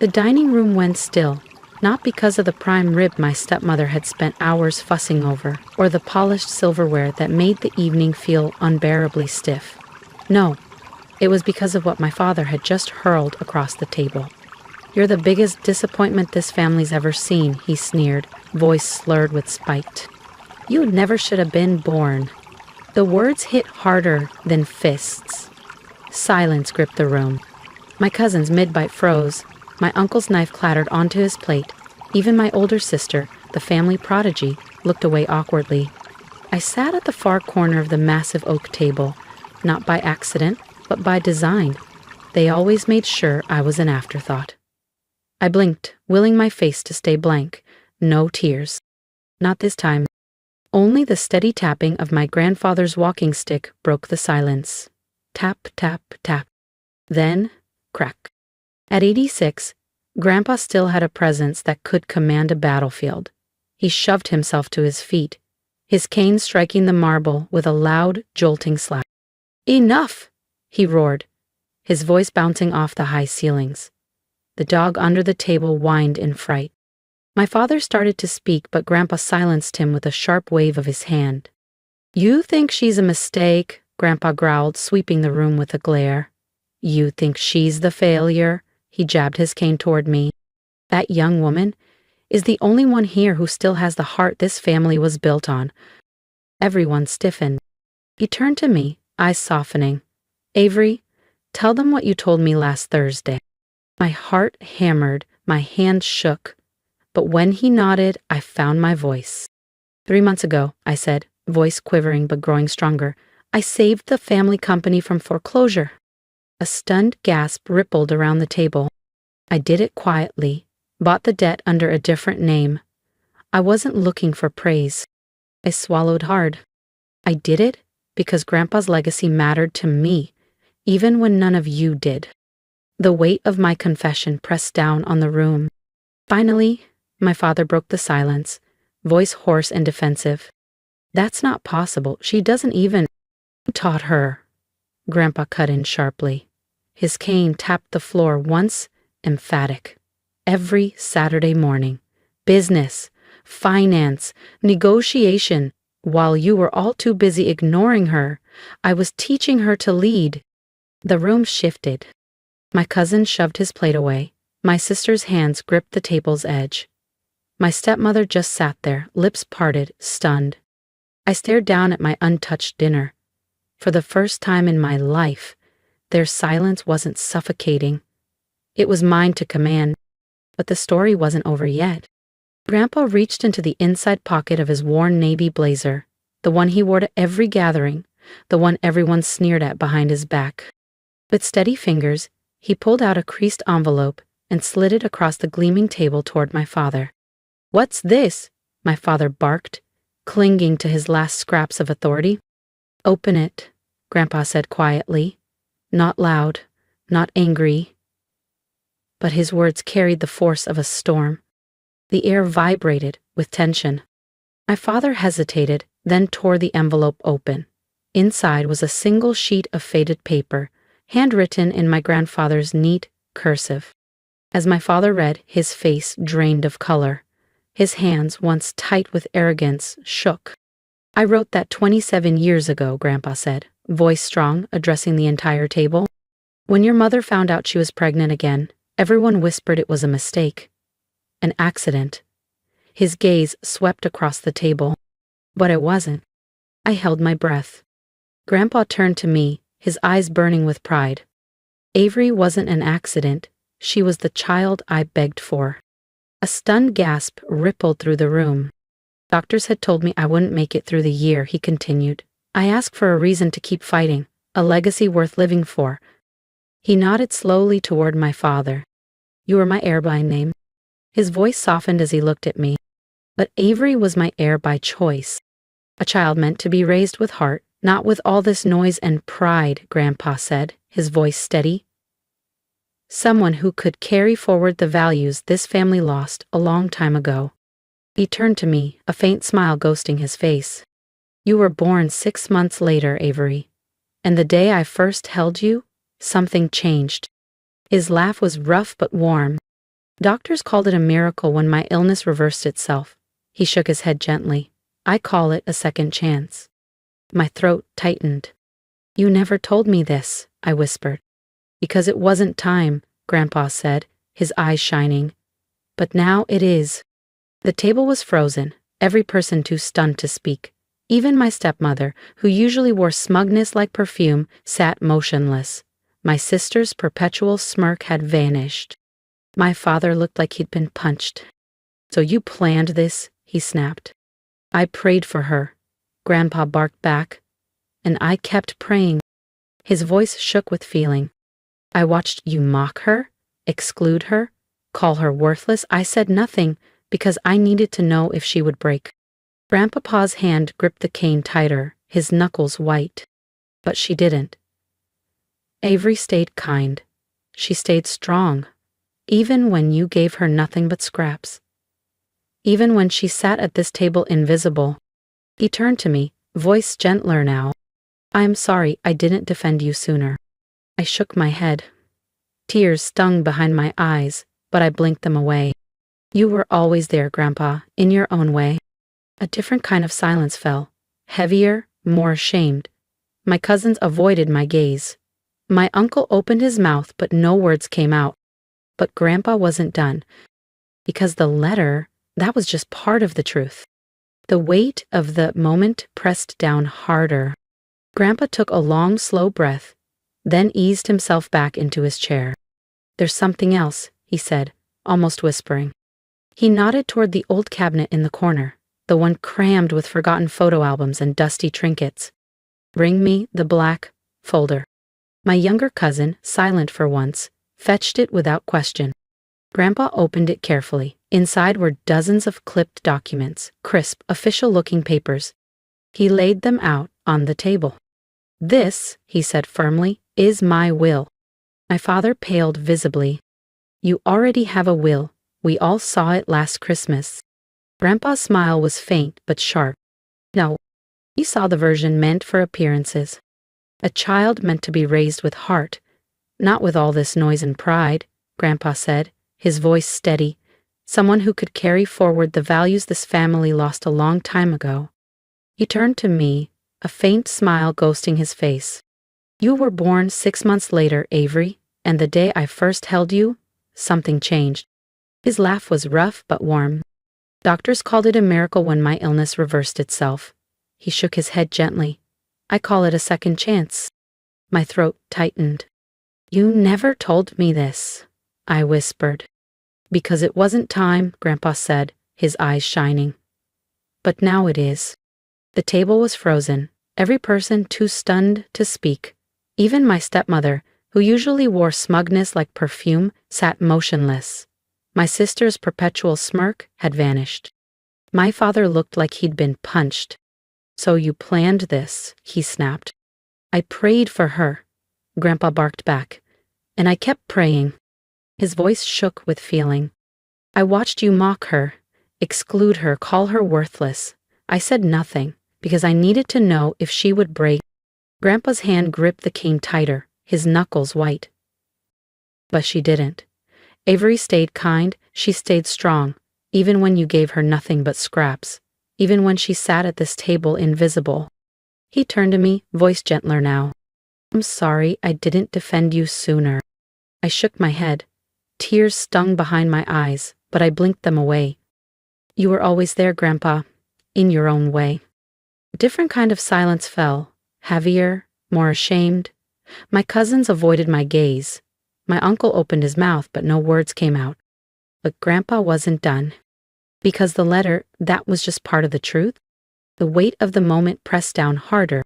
The dining room went still, not because of the prime rib my stepmother had spent hours fussing over, or the polished silverware that made the evening feel unbearably stiff. No, it was because of what my father had just hurled across the table. "You're the biggest disappointment this family's ever seen," he sneered, voice slurred with spite. "You never should have been born." The words hit harder than fists. Silence gripped the room. My cousin's mid-bite froze. My uncle's knife clattered onto his plate. Even my older sister, the family prodigy, looked away awkwardly. I sat at the far corner of the massive oak table, not by accident, but by design. They always made sure I was an afterthought. I blinked, willing my face to stay blank. No tears. Not this time. Only the steady tapping of my grandfather's walking stick broke the silence. Tap, tap, tap. Then, crack. At 86, Grandpa still had a presence that could command a battlefield. He shoved himself to his feet, his cane striking the marble with a loud, jolting slap. "Enough!" he roared, his voice bouncing off the high ceilings. The dog under the table whined in fright. My father started to speak, but Grandpa silenced him with a sharp wave of his hand. "You think she's a mistake," Grandpa growled, sweeping the room with a glare. "You think she's the failure?" He jabbed his cane toward me. "That young woman is the only one here who still has the heart this family was built on." Everyone stiffened. He turned to me, eyes softening. "Avery, tell them what you told me last Thursday." My heart hammered, my hands shook. But when he nodded, I found my voice. 3 months ago, I said, voice quivering but growing stronger, I saved the family company from foreclosure. A stunned gasp rippled around the table. I did it quietly, bought the debt under a different name. I wasn't looking for praise. I swallowed hard. I did it because Grandpa's legacy mattered to me, even when none of you did. The weight of my confession pressed down on the room. Finally, my father broke the silence, voice hoarse and defensive. "That's not possible. She doesn't even..." "Who taught her?" Grandpa cut in sharply. His cane tapped the floor once, emphatic. "Every Saturday morning. Business, finance, negotiation. While you were all too busy ignoring her, I was teaching her to lead." The room shifted. My cousin shoved his plate away. My sister's hands gripped the table's edge. My stepmother just sat there, lips parted, stunned. I stared down at my untouched dinner. For the first time in my life, their silence wasn't suffocating. It was mine to command. But the story wasn't over yet. Grandpa reached into the inside pocket of his worn navy blazer, the one he wore to every gathering, the one everyone sneered at behind his back. With steady fingers, he pulled out a creased envelope and slid it across the gleaming table toward my father. "What's this?" my father barked, clinging to his last scraps of authority. "Open it," Grandpa said quietly, not loud, not angry. But his words carried the force of a storm. The air vibrated with tension. My father hesitated, then tore the envelope open. Inside was a single sheet of faded paper, handwritten in my grandfather's neat cursive. As my father read, his face drained of color. His hands, once tight with arrogance, shook. "I wrote that 27 years ago," Grandpa said, voice strong, addressing the entire table. "When your mother found out she was pregnant again, everyone whispered it was a mistake. An accident." His gaze swept across the table. But it wasn't. I held my breath. Grandpa turned to me, his eyes burning with pride. Avery wasn't an accident. She was the child I begged for. A stunned gasp rippled through the room. "Doctors had told me I wouldn't make it through the year," he continued. "I asked for a reason to keep fighting, a legacy worth living for." He nodded slowly toward my father. "You were my heir by name." His voice softened as he looked at me. "But Avery was my heir by choice. A child meant to be raised with heart, not with all this noise and pride," Grandpa said, his voice steady. "Someone who could carry forward the values this family lost a long time ago." He turned to me, a faint smile ghosting his face. "You were born 6 months later, Avery. And the day I first held you, something changed." His laugh was rough but warm. Doctors called it a miracle when my illness reversed itself. He shook his head gently. I call it a second chance. My throat tightened. You never told me this, I whispered. Because it wasn't time, Grandpa said, his eyes shining. But now it is. The table was frozen, every person too stunned to speak. Even my stepmother, who usually wore smugness like perfume, sat motionless. My sister's perpetual smirk had vanished. My father looked like he'd been punched. So you planned this? He snapped. I prayed for her, Grandpa barked back. And I kept praying. His voice shook with feeling. I watched you mock her, exclude her, call her worthless. I said nothing because I needed to know if she would break. Grandpapa's hand gripped the cane tighter, his knuckles white. But she didn't. Avery stayed kind. She stayed strong, even when you gave her nothing but scraps. Even when she sat at this table invisible. He turned to me, voice gentler now. I am sorry I didn't defend you sooner. I shook my head. Tears stung behind my eyes, but I blinked them away. You were always there, Grandpa, in your own way. A different kind of silence fell, heavier, more ashamed. My cousins avoided my gaze. My uncle opened his mouth, but no words came out. But Grandpa wasn't done. Because the letter, that was just part of the truth. The weight of the moment pressed down harder. Grandpa took a long, slow breath, then eased himself back into his chair. There's something else, he said, almost whispering. He nodded toward the old cabinet in the corner, the one crammed with forgotten photo albums and dusty trinkets. Bring me the black folder. My younger cousin, silent for once, fetched it without question. Grandpa opened it carefully. Inside were dozens of clipped documents, crisp, official-looking papers. He laid them out on the table. This, he said firmly, is my will. My father paled visibly. You already have a will. We all saw it last Christmas. Grandpa's smile was faint but sharp. No, he saw the version meant for appearances. A child meant to be raised with heart, not with all this noise and pride, Grandpa said, his voice steady. Someone who could carry forward the values this family lost a long time ago. He turned to me, a faint smile ghosting his face. You were born 6 months later, Avery, and the day I first held you, something changed. His laugh was rough but warm. Doctors called it a miracle when my illness reversed itself. He shook his head gently. I call it a second chance. My throat tightened. You never told me this, I whispered. Because it wasn't time, Grandpa said, his eyes shining. But now it is. The table was frozen, every person too stunned to speak. Even my stepmother, who usually wore smugness like perfume, sat motionless. My sister's perpetual smirk had vanished. My father looked like he'd been punched. So you planned this, he snapped. I prayed for her, Grandpa barked back. And I kept praying. His voice shook with feeling. I watched you mock her, exclude her, call her worthless. I said nothing, because I needed to know if she would break. Grandpa's hand gripped the cane tighter, his knuckles white. But she didn't. Avery stayed kind, she stayed strong, even when you gave her nothing but scraps, even when she sat at this table invisible. He turned to me, voice gentler now. I'm sorry I didn't defend you sooner. I shook my head. Tears stung behind my eyes, but I blinked them away. You were always there, Grandpa, in your own way. A different kind of silence fell, heavier, more ashamed. My cousins avoided my gaze. My uncle opened his mouth, but no words came out. But Grandpa wasn't done. Because the letter, that was just part of the truth. The weight of the moment pressed down harder.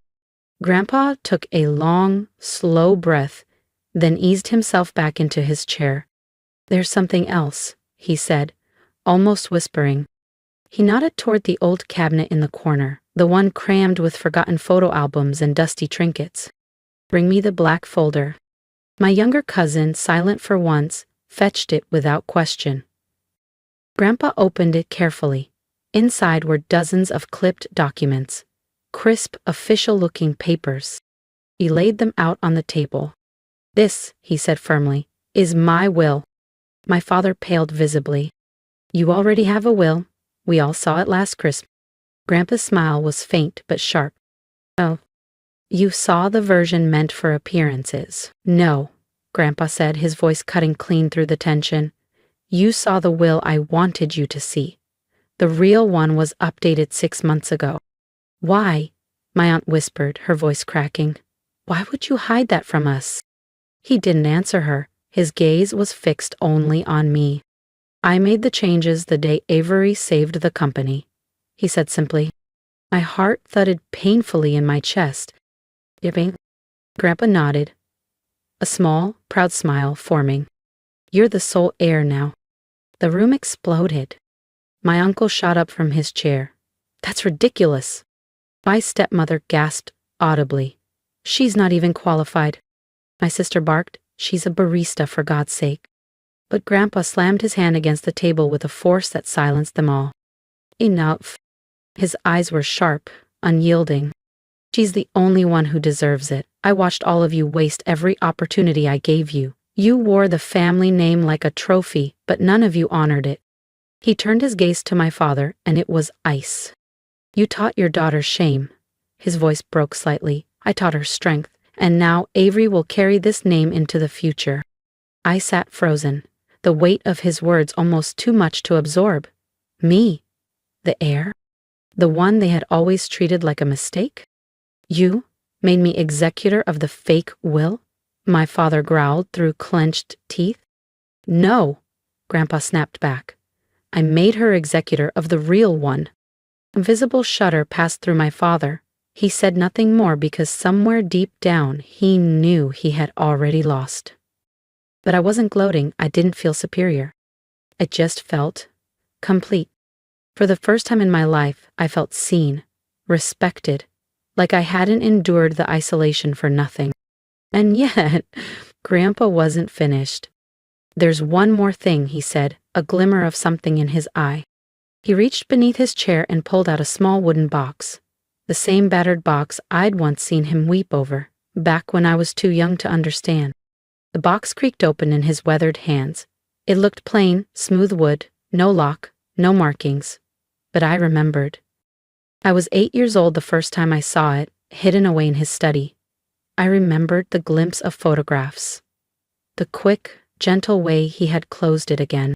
Grandpa took a long, slow breath, then eased himself back into his chair. There's something else, he said, almost whispering. He nodded toward the old cabinet in the corner, the one crammed with forgotten photo albums and dusty trinkets. Bring me the black folder. My younger cousin, silent for once, fetched it without question. Grandpa opened it carefully. Inside were dozens of clipped documents, crisp, official-looking papers. He laid them out on the table. This, he said firmly, is my will. My father paled visibly. You already have a will. We all saw it last Christmas. Grandpa's smile was faint but sharp. Oh, you saw the version meant for appearances. No, Grandpa said, his voice cutting clean through the tension. You saw the will I wanted you to see. The real one was updated 6 months ago. Why? My aunt whispered, her voice cracking. Why would you hide that from us? He didn't answer her. His gaze was fixed only on me. I made the changes the day Avery saved the company, he said simply. My heart thudded painfully in my chest. Yipping. Grandpa nodded, a small, proud smile forming. You're the sole heir now. The room exploded. My uncle shot up from his chair. That's ridiculous. My stepmother gasped audibly. She's not even qualified. My sister barked. She's a barista, for God's sake. But Grandpa slammed his hand against the table with a force that silenced them all. Enough. His eyes were sharp, unyielding. She's the only one who deserves it. I watched all of you waste every opportunity I gave you. You wore the family name like a trophy, but none of you honored it. He turned his gaze to my father, and it was ice. You taught your daughter shame. His voice broke slightly. I taught her strength, and now Avery will carry this name into the future. I sat frozen, the weight of his words almost too much to absorb. Me? The heir? The one they had always treated like a mistake? You made me executor of the fake will? My father growled through clenched teeth. No, Grandpa snapped back. I made her executor of the real one. A visible shudder passed through my father. He said nothing more because somewhere deep down he knew he had already lost. But I wasn't gloating. I didn't feel superior. I just felt complete. For the first time in my life, I felt seen, respected, like I hadn't endured the isolation for nothing. And yet, Grandpa wasn't finished. There's one more thing, he said, a glimmer of something in his eye. He reached beneath his chair and pulled out a small wooden box, the same battered box I'd once seen him weep over, back when I was too young to understand. The box creaked open in his weathered hands. It looked plain, smooth wood, no lock, no markings. But I remembered. I was 8 years old the first time I saw it, hidden away in his study. I remembered the glimpse of photographs, the quick, gentle way he had closed it again.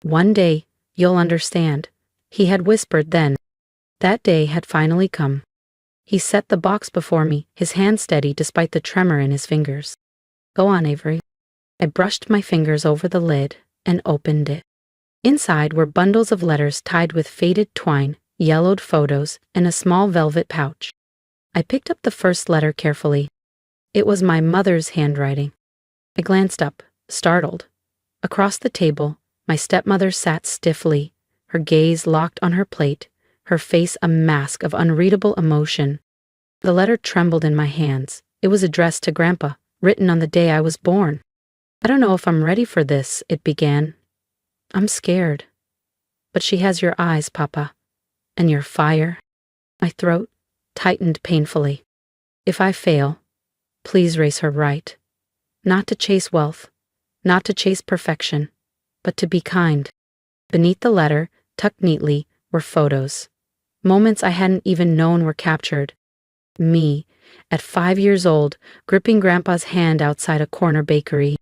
One day, you'll understand, he had whispered then. That day had finally come. He set the box before me, his hand steady despite the tremor in his fingers. Go on, Avery. I brushed my fingers over the lid and opened it. Inside were bundles of letters tied with faded twine, yellowed photos, and a small velvet pouch. I picked up the first letter carefully. It was my mother's handwriting. I glanced up, startled. Across the table, my stepmother sat stiffly, her gaze locked on her plate, her face a mask of unreadable emotion. The letter trembled in my hands. It was addressed to Grandpa, written on the day I was born. I don't know if I'm ready for this, it began. I'm scared. But she has your eyes, Papa, and your fire. My throat tightened painfully. If I fail, please raise her right. Not to chase wealth, not to chase perfection, but to be kind. Beneath the letter, tucked neatly, were photos. Moments I hadn't even known were captured. Me, at 5 years old, gripping Grandpa's hand outside a corner bakery.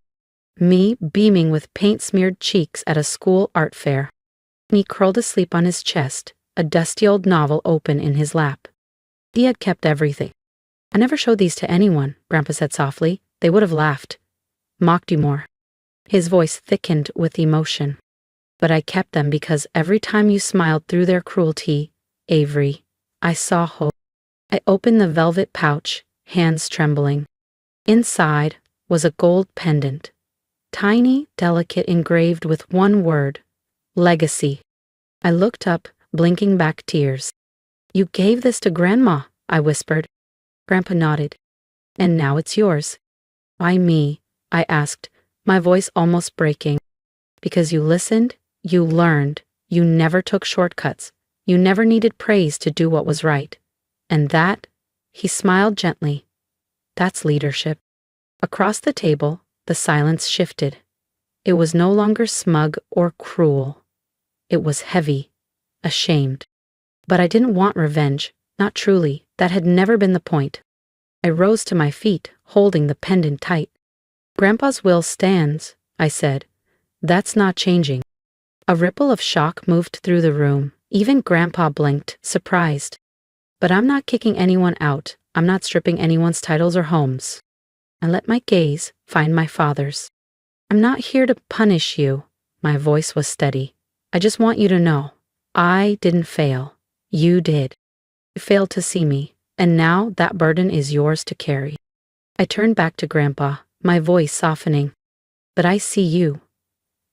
Me, beaming with paint-smeared cheeks at a school art fair. Me curled asleep on his chest, a dusty old novel open in his lap. He had kept everything. I never showed these to anyone, Grandpa said softly. They would have laughed. Mocked you more. His voice thickened with emotion. But I kept them because every time you smiled through their cruelty, Avery, I saw hope. I opened the velvet pouch, hands trembling. Inside was a gold pendant. Tiny, delicate, engraved with one word, legacy. I looked up, blinking back tears. You gave this to Grandma, I whispered. Grandpa nodded. And now it's yours. Why me? I asked, my voice almost breaking. Because you listened, you learned, you never took shortcuts, you never needed praise to do what was right. And that, he smiled gently, that's leadership. Across the table, the silence shifted. It was no longer smug or cruel. It was heavy, ashamed. But I didn't want revenge, not truly. That had never been the point. I rose to my feet, holding the pendant tight. "Grandpa's will stands," I said. "That's not changing." A ripple of shock moved through the room. Even Grandpa blinked, surprised. "But I'm not kicking anyone out. I'm not stripping anyone's titles or homes." I let my gaze find my father's. "I'm not here to punish you." My voice was steady. "I just want you to know, I didn't fail. You did. You failed to see me, and now that burden is yours to carry." I turned back to Grandpa, my voice softening. "But I see you,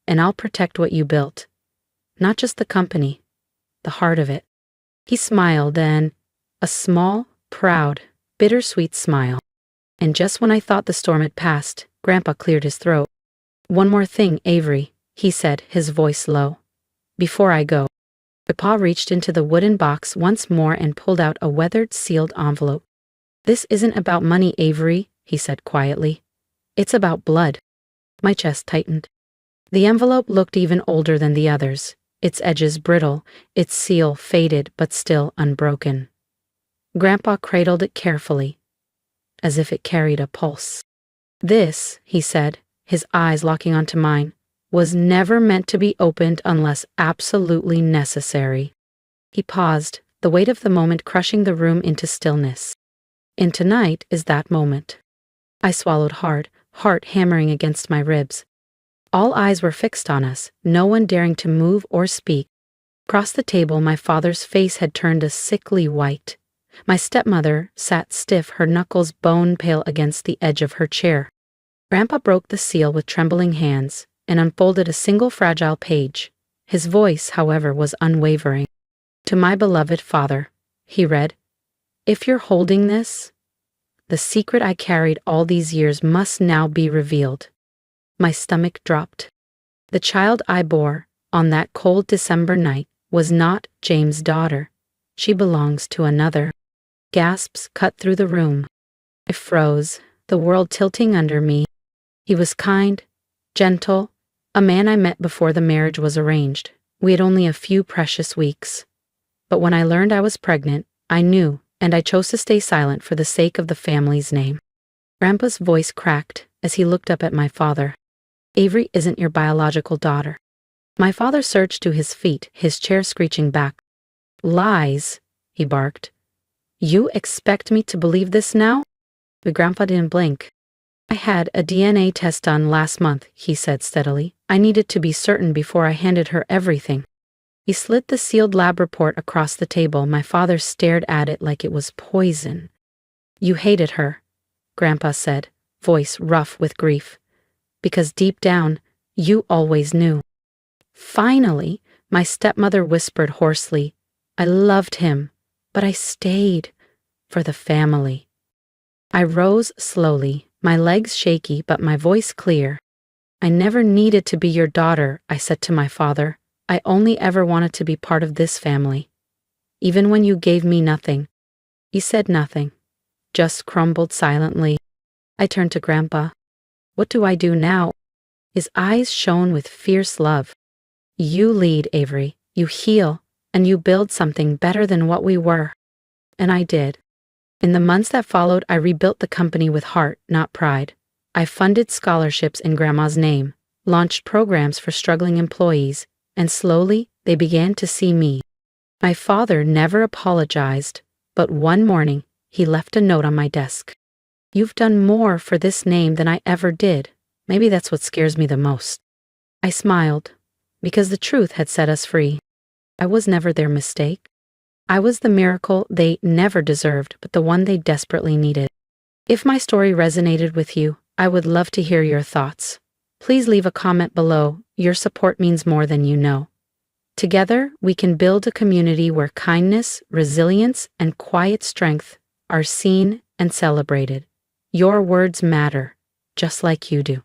and I'll protect what you built. Not just the company, the heart of it." He smiled, and a small, proud, bittersweet smile. And just when I thought the storm had passed, Grandpa cleared his throat. "One more thing, Avery," he said, his voice low. "Before I go." Grandpa reached into the wooden box once more and pulled out a weathered, sealed envelope. "This isn't about money, Avery," he said quietly. "It's about blood." My chest tightened. The envelope looked even older than the others, its edges brittle, its seal faded but still unbroken. Grandpa cradled it carefully, as if it carried a pulse. "This," he said, his eyes locking onto mine, "was never meant to be opened unless absolutely necessary." He paused, the weight of the moment crushing the room into stillness. "And tonight is that moment." I swallowed hard, heart hammering against my ribs. All eyes were fixed on us, no one daring to move or speak. Across the table, my father's face had turned a sickly white. My stepmother sat stiff, her knuckles bone pale against the edge of her chair. Grandpa broke the seal with trembling hands and unfolded a single fragile page. His voice, however, was unwavering. "To my beloved father," he read, "if you're holding this, the secret I carried all these years must now be revealed." My stomach dropped. The child I bore on that cold December night was not James' daughter. She belongs to another. Gasps cut through the room. I froze, the world tilting under me. He was kind, gentle, a man I met before the marriage was arranged. We had only a few precious weeks. But when I learned I was pregnant, I knew, and I chose to stay silent for the sake of the family's name. Grandpa's voice cracked as he looked up at my father. "Avery isn't your biological daughter." My father surged to his feet, his chair screeching back. "Lies," he barked. "You expect me to believe this now?" But Grandpa didn't blink. "I had a DNA test done last month," he said steadily. "I needed to be certain before I handed her everything." He slid the sealed lab report across the table. My father stared at it like it was poison. "You hated her," Grandpa said, voice rough with grief, "because deep down, you always knew." "Finally," my stepmother whispered hoarsely, "I loved him, but I stayed for the family." I rose slowly, my legs shaky but my voice clear. "I never needed to be your daughter," I said to my father. "I only ever wanted to be part of this family. Even when you gave me nothing." He said nothing, just crumbled silently. I turned to Grandpa. "What do I do now?" His eyes shone with fierce love. "You lead, Avery. You heal, and you build something better than what we were." And I did. In the months that followed, I rebuilt the company with heart, not pride. I funded scholarships in Grandma's name, launched programs for struggling employees, and slowly they began to see me. My father never apologized, but one morning he left a note on my desk. "You've done more for this name than I ever did." Maybe that's what scares me the most. I smiled, because the truth had set us free. I was never their mistake. I was the miracle they never deserved, but the one they desperately needed. If my story resonated with you, I would love to hear your thoughts. Please leave a comment below. Your support means more than you know. Together, we can build a community where kindness, resilience, and quiet strength are seen and celebrated. Your words matter, just like you do.